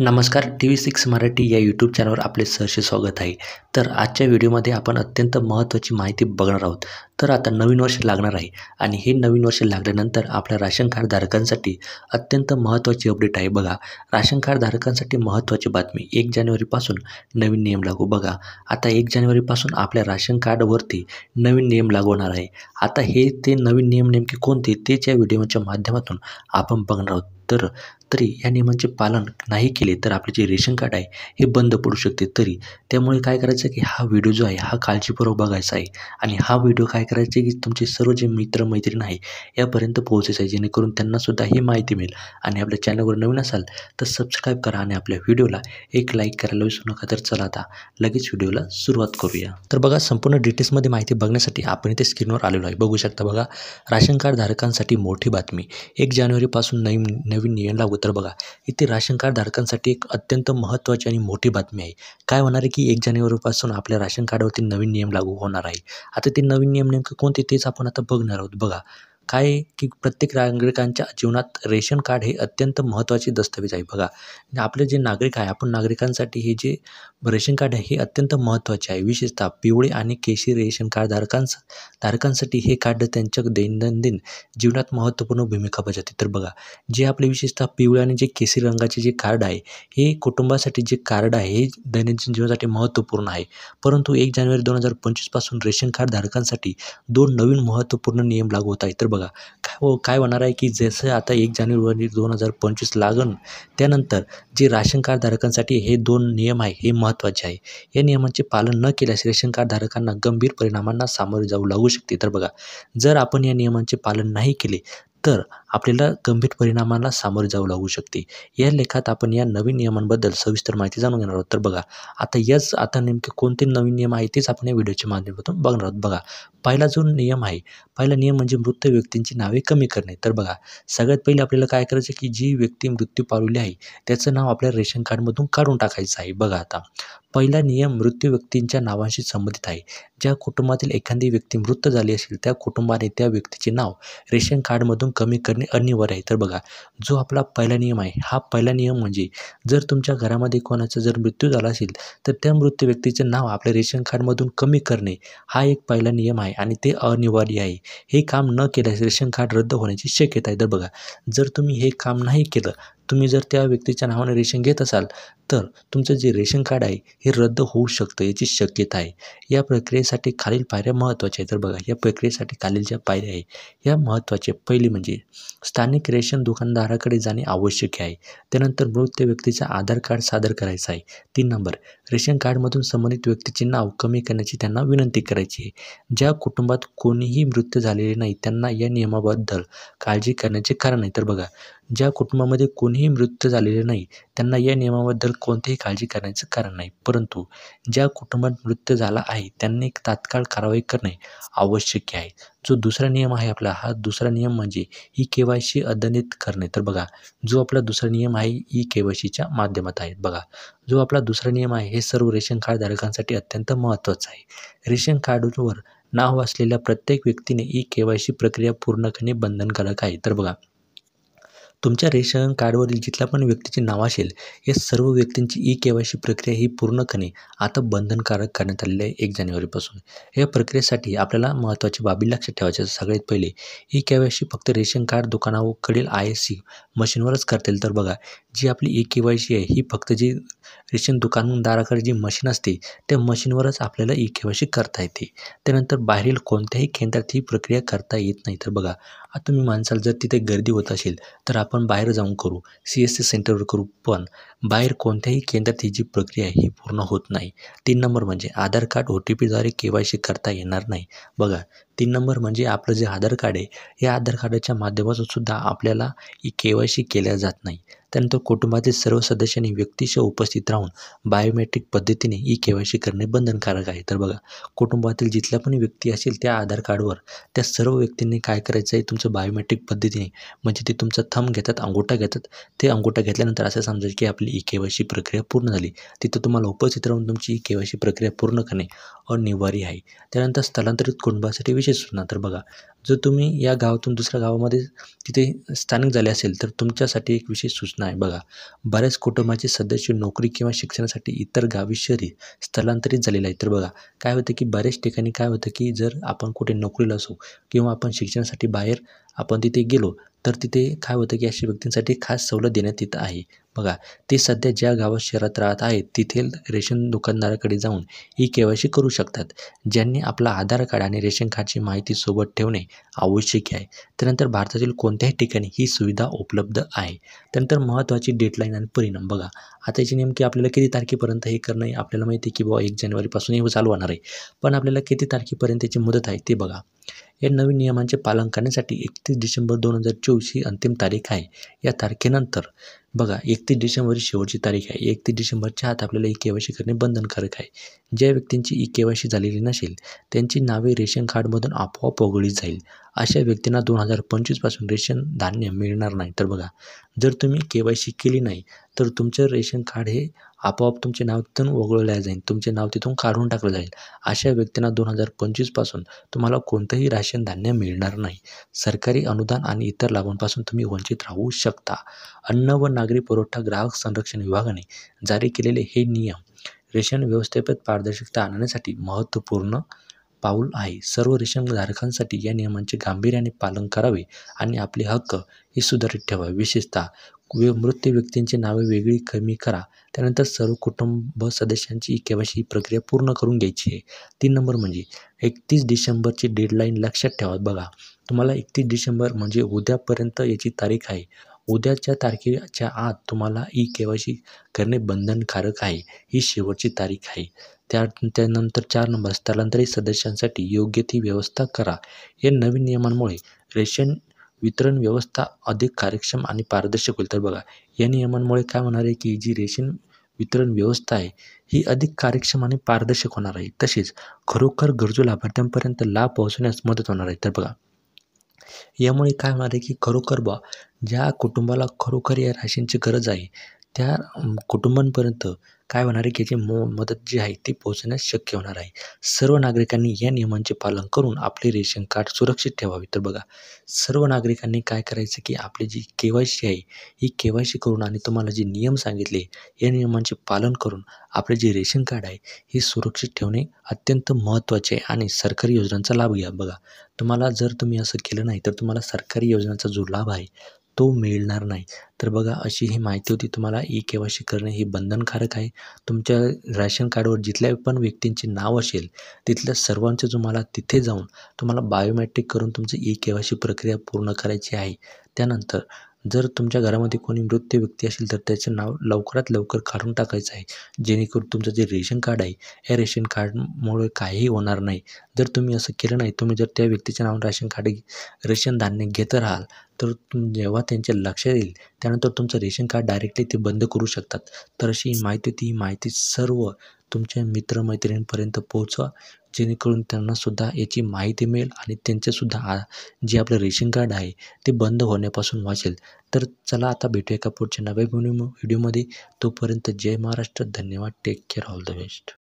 नमस्कार TV6 मराठी या YouTube चॅनलवर आपले सहर्ष स्वागत आहे. तर आजच्या व्हिडिओमध्ये आपण अत्यंत महत्त्वाची माहिती बघणार आहोत. तर आता नवीन वर्ष लागणार आहे आणि हे नवीन वर्ष लागल्यानंतर आपल्या राशन कार्ड धारकांसाठी अत्यंत महत्त्वाची अपडेट आहे. बघा, राशन कार्ड धारकांसाठी महत्त्वाची बातमी 1 जानेवारीपासून नवीन नियम लागू. बघा, आता 1 जानेवारीपासून आपल्या राशन कार्डवरती नवीन नियम लागू होणार आहे. आता हे ते नवीन नियम नेमके कोणते तेच या व्हिडिओच्या माध्यमातून आपण बघणार आहोत. तरी या नियमांचे पालन नाही केले तर आपले जे रेशन कार्ड आहे हे बंद पडू शकते. त्यामुळे काय करायचं की हा व्हिडिओ जो आहे हा काळजीपूर्वक बघायचा आहे आणि हा व्हिडिओ काय करायचे की तुमचे सर्व जे मित्रमैत्रीण आहे यापर्यंत पोहोचायचं आहे, जेणेकरून त्यांनासुद्धा ही माहिती मिळेल. आणि आपल्या चॅनलवर नवीन असाल तर सबस्क्राईब करा आणि आपल्या व्हिडिओला एक लाईक करायला विसरू नका. तर चला आता लगेच व्हिडिओला सुरुवात करूया. तर बघा, संपूर्ण डिटेल्समध्ये माहिती बघण्यासाठी आपण इथे स्क्रीनवर आलेलो आहे. बघू शकता. बघा, राशन कार्ड धारकांसाठी मोठी बातमी 1 जानेवारीपासून नवीन नियम लागू. तर बघा, इथे राशन कार्ड धारकांसाठी एक अत्यंत महत्त्वाची आणि मोठी बातमी आहे. काय होणार आहे की 1 जानेवारीपासून आपल्या राशन कार्डवरती नवीन नियम लागू होणार आहे. आता ते नवीन नियम नेमके कोणते तेच आपण आता बघणार आहोत. बघा, काय की प्रत्येक नागरिकांच्या जीवनात रेशन कार्ड हे अत्यंत महत्त्वाचे दस्तऐवज आहे. बघा, आपले जे नागरिक आहे आपण नागरिकांसाठी हे जे रेशन कार्ड आहे हे अत्यंत महत्त्वाचे आहे. विशेषतः पिवळे आणि केशरी रेशन कार्ड धारकांसाठी हे कार्ड त्यांच्या दैनंदिन जीवनात महत्त्वपूर्ण भूमिका बजावते. तर बघा, जे आपले विशेषतः पिवळे आणि जे केशरी रंगाचे जे कार्ड आहे हे कुटुंबासाठी जे कार्ड आहे हे दैनंदिन जीवनासाठी महत्त्वपूर्ण आहे. परंतु 1 जानेवारी 2025 पासून रेशन कार्ड धारकांसाठी 2 नवीन महत्त्वपूर्ण नियम लागू होत आहेत. तर बघा, काय होणार आहे की जसं आता 1 जानेवारी 2025 लागन त्यानंतर जे राशन कार्ड धारकांसाठी हे 2 नियम आहे हे महत्त्वाचे आहे. या नियमांचे पालन न केल्यास रेशन कार्ड धारकांना गंभीर परिणामांना सामोरे जाऊ लागू शकते. तर बघा, जर आपण या नियमांचे पालन नाही केले तर आपल्याला गंभीर परिणामांना सामोरे जावं लागू शकते. या लेखात आपण या नवीन नियमांबद्दल सविस्तर माहिती जाणून घेणार आहोत. तर बघा, आता नेमके कोणते नवीन नियम आहे तेच आपण या व्हिडिओच्या माध्यमातून बघणार आहोत. बघा, पहिला नियम म्हणजे मृत व्यक्तींची नावे कमी करणे. तर बघा, सगळ्यात पहिले आपल्याला काय करायचं की जी व्यक्ती मृत्यू पावलेली आहे त्याचं नाव आपल्या रेशन कार्डमधून काढून टाकायचं आहे. बघा, आता पहिला नियम मृत व्यक्तींच्या नावांशी संबंधित आहे. ज्या कुटुंबातील एखादी व्यक्ती मृत झाली असेल त्या कुटुंबाने त्या व्यक्तीचे नाव रेशन कार्डमधून कमी करणे अनिवार्य आहे. तर बघा, जो आपला पहिला नियम आहे हा पहिला नियम म्हणजे जर तुमच्या घरामध्ये कोणाचा जर मृत्यू झाला असेल तर त्या मृत व्यक्तीचे नाव आपल्या रेशन कार्डमधून कमी करणे हा एक पहिला नियम आहे आणि ते अनिवार्य आहे. हे काम न केल्यास रेशन कार्ड रद्द होण्याची शक्यता आहे. तर बघा, जर तुम्ही हे काम नाही केलं, तुम्ही जर त्या व्यक्तीच्या नावाने रेशन घेत असाल तर तुमचं जे रेशन कार्ड आहे हे रद्द होऊ शकतं याची शक्यता आहे. या प्रक्रियेसाठी खालील पायऱ्या महत्त्वाच्या आहेत. तर बघा, या प्रक्रियेसाठी खालील ज्या पायऱ्या आहे या महत्त्वाच्या. पहिली म्हणजे स्थानिक रेशन दुकानदाराकडे जाणे आवश्यक आहे. त्यानंतर मृत व्यक्तीचा आधार कार्ड सादर करायचं आहे. 3 नंबर, रेशन कार्डमधून संबंधित व्यक्तीचे नाव कमी करण्याची त्यांना विनंती करायची आहे. ज्या कुटुंबात कोणीही मृत्यू झालेले नाही त्यांना या नियमाबद्दल काळजी करण्याचे कारण आहे. तर बघा, ज्या कुटुंबामध्ये कोणीही मृत्यू झालेले नाही त्यांना या नियमाबद्दल कोणतीही काळजी करण्याचं कारण नाही. परंतु ज्या कुटुंबात मृत्यू झाला आहे त्यांनी तात्काळ कारवाई करणे आवश्यक आहे. जो दुसरा नियम आहे आपला, हा दुसरा नियम म्हणजे KYC अद्यतनित करणे. तर बघा, जो आपला दुसरा नियम आहे KYCच्या माध्यमात आहे. बघा, जो आपला दुसरा नियम आहे हे सर्व रेशन कार्ड धारकांसाठी अत्यंत महत्त्वाचं आहे. रेशन कार्डवर नाव असलेल्या प्रत्येक व्यक्तीने KYC प्रक्रिया पूर्ण करणे बंधनकारक आहे. तर बघा, तुमच्या रेशन कार्डवरील जिथल्या पण व्यक्तीचे नाव असेल या सर्व व्यक्तींची KYC प्रक्रिया ही पूर्ण करणे आता बंधनकारक करण्यात आलेले आहे 1 जानेवारीपासून. या प्रक्रियेसाठी आपल्याला महत्त्वाची बाबी लक्षात ठेवायच्या. सगळ्यात पहिले KYC फक्त रेशन कार्ड दुकानाकडील ISC मशीनवरच करता येईल. तर बघा, जी आपली KYC आहे ही फक्त जी रेशन दुकानदाराकडे जी मशीन असते त्या मशीनवरच आपल्याला KYC करता येते. त्यानंतर बाहेरील कोणत्याही केंद्रात ही प्रक्रिया करता येत नाही. तर बघा, आता तुम्ही माणसाल जर तिथे गर्दी होत असेल तर आपण बाहेर जाऊन करू, CSC सेंटरवर करू, पण बाहेर कोणत्याही केंद्रात ही जी प्रक्रिया आहे ही पूर्ण होत नाही. 3 नंबर म्हणजे आधार कार्ड OTPद्वारे KYC करता येणार नाही. बघा, 3 नंबर म्हणजे आपलं जे आधार कार्ड आहे या आधार कार्डाच्या माध्यमातून सुद्धा आपल्याला KYC केल्या जात नाही. त्यानंतर कुटुंबातील सर्व सदस्यांनी व्यक्तिशः उपस्थित राहून बायोमेट्रिक पद्धतीने KYC करणे बंधनकारक आहे. तर बघा, कुटुंबातील जिथल्या पण व्यक्ती असेल त्या आधार कार्डवर त्या सर्व व्यक्तींनी काय करायचं आहे, तुमचं बायोमेट्रिक पद्धतीने म्हणजे ते तुमचा थंब घेतात, अंगठा घेतात. ते अंगठा घेतल्यानंतर असं समजायचं की आपली KYC प्रक्रिया पूर्ण झाली. तिथं तुम्हाला उपस्थित राहून तुमची KYC प्रक्रिया पूर्ण करणे अनिवार्य आहे. त्यानंतर स्थलांतरित कुटुंबासाठी विशेष सूचना. तर बघा, जर तुम्ही या गावातून दुसऱ्या गावामध्ये तिथे स्थानिक झाले असेल तर तुमच्यासाठी एक विशेष सूचना आहे. बघा, बऱ्याच कुटुंबाचे सदस्य नोकरी किंवा शिक्षणासाठी इतर गावी शहरी स्थलांतरित झालेले आहेत. तर बघा, काय होतं की बऱ्याच ठिकाणी काय होतं की जर आपण कुठे नोकरीला असू किंवा आपण शिक्षणासाठी बाहेर आपण तिथे गेलो तर तिथे काय होतं की अशा व्यक्तींसाठी खास सवलत देण्यात येत आहे. बघा, ते सध्या ज्या गावात शहरात राहत आहेत तिथे रेशन दुकानदाराकडे जाऊन ई-के-वाय-सी करू शकतात. ज्यांनी आपला आधार कार्ड आणि रेशन कार्डची माहिती सोबत ठेवणे आवश्यक आहे. त्यानंतर भारतातील कोणत्याही ठिकाणी ही सुविधा उपलब्ध आहे. त्यानंतर महत्त्वाची डेडलाईन आणि परिणाम. बघा, आता याची नेमकी आपल्याला किती तारखेपर्यंत हे करणं आहे. आपल्याला माहिती आहे की बुवा 1 जानेवारीपासून हे चालू होणार आहे. पण आपल्याला किती तारखेपर्यंत याची मुदत आहे ते बघा. या नवीन नियमांचे पालन करण्यासाठी 31 डिसेंबर 2024 ही अंतिम तारीख आहे. या तारखेनंतर बघा 31 डिसेंबर ही शेवटची तारीख आहे. 31 डिसेंबरच्या आत आपल्याला ई-के-वाय-सी करणे बंधनकारक आहे. ज्या व्यक्तींची ई-के-वाय-सी झालेली नसेल त्यांची नावे रेशन कार्डमधून आपोआप वगळली जाईल. अशा व्यक्तींना 2025 पासून रेशन धान्य मिळणार नाही. तर बघा, जर तुम्ही के-वाय-सी केली नाही तर तुमचं रेशन कार्ड हे आपोआप तुमचे नाव तिथून वगळले जाईल. तुमचे नाव तिथून काढून टाकलं जाईल. अशा व्यक्तींना 2025 पासून तुम्हाला कोणतंही राशन धान्य मिळणार नाही. सरकारी अनुदान आणि इतर लाभांपासून तुम्ही वंचित राहू शकता. अन्न व नागरी पुरवठा ग्राहक संरक्षण विभागाने जारी केलेले हे नियम रेशन व्यवस्थेत पारदर्शकता आणण्यासाठी महत्त्वपूर्ण पाऊल आहे. सर्व रेशनधारकांसाठी या नियमांचे गांभीर्याने पालन करावे आणि आपले हक्क हे सुधारित ठेवावे. विशेषतः मृत व्यक्तींची नावे वेगळी कमी करा. त्यानंतर सर्व कुटुंब सदस्यांची ई-के-वाय-सी प्रक्रिया पूर्ण करून घ्यायची आहे. 3 नंबर म्हणजे 31 डिसेंबरची डेडलाईन लक्षात ठेवा. बघा, तुम्हाला 31 डिसेंबर म्हणजे उद्यापर्यंत याची तारीख आहे. उद्याच्या तारखेच्या आत तुम्हाला ई-के-वाय-सी करणे बंधनकारक आहे. ही शेवटची तारीख आहे. त्यानंतर 4 नंबर स्थलांतरित सदस्यांसाठी योग्य ती व्यवस्था करा. या नवीन नियमांमुळे रेशन वितरण व्यवस्था अधिक कार्यक्षम आणि पारदर्शक होईल. तर बघा, या नियमांमुळे काय होणार आहे की जी रेशन वितरण व्यवस्था आहे ही अधिक कार्यक्षम आणि पारदर्शक होणार आहे. तसेच खरोखर गरजू लाभार्थ्यांपर्यंत लाभ पोहोचण्यास मदत होणार आहे. तर बघा, यामुळे काय होणार आहे की खरोखर ज्या कुटुंबाला खरोखर या राशनची गरज आहे त्या कुटुंबांपर्यंत काय होणार आहे की याची मदत जी आहे ती पोहोचण्यास शक्य होणार आहे. सर्व नागरिकांनी या नियमांचे पालन करून आपले रेशन कार्ड सुरक्षित ठेवावे. तर बघा, सर्व नागरिकांनी काय करायचं की आपली जी के-वाय-सी आहे ही के-वाय-सी करून आणि तुम्हाला जे नियम सांगितले या नियमांचे पालन करून आपले जे रेशन कार्ड आहे हे सुरक्षित ठेवणे अत्यंत महत्त्वाचे आहे आणि सरकारी योजनांचा लाभ घ्या. बघा, तुम्हाला जर तुम्ही असं केलं नाही तर तुम्हाला सरकारी योजनांचा जो लाभ आहे तो मिळणार नाही. तर बघा, अशी ही माहिती होती. तुम्हाला ई-के-वाय-सी करणे हे बंधनकारक आहे. तुमच्या राशन कार्डवर जिथल्या पण व्यक्तींचे नाव असेल तिथल्या सर्वांचं तुम्हाला तिथे जाऊन तुम्हाला बायोमेट्रिक करून तुमचं ई-के-वाय-सी प्रक्रिया पूर्ण करायची आहे. त्यानंतर जर तुमच्या घरामध्ये कोणी मृत व्यक्ती असेल तर त्याचं नाव लवकरात लवकर काढून टाकायचं आहे. जेणेकरून तुमचं जे रेशन कार्ड आहे या रेशन कार्डमुळे काहीही होणार नाही. जर तुम्ही असं केलं नाही, तुम्ही जर त्या व्यक्तीच्या नावाने रेशन धान्य घेत राहाल तर जेव्हा त्यांच्या लक्षात येईल त्यानंतर तुमचं रेशन कार्ड डायरेक्टली ते बंद करू शकतात. तर अशी माहिती होती. ही माहिती सर्व तुमच्या मित्रमैत्रिणींपर्यंत पोहोचवा जेणेकरून त्यांनासुद्धा याची माहिती मिळेल आणि त्यांचंसुद्धा जे आपलं रेशन कार्ड आहे ते बंद होण्यापासून वाचेल. तर चला आता भेटूया एका पुढच्या नव्या व्हिडिओमध्ये. तोपर्यंत जय महाराष्ट्र. धन्यवाद. Take care. All the best.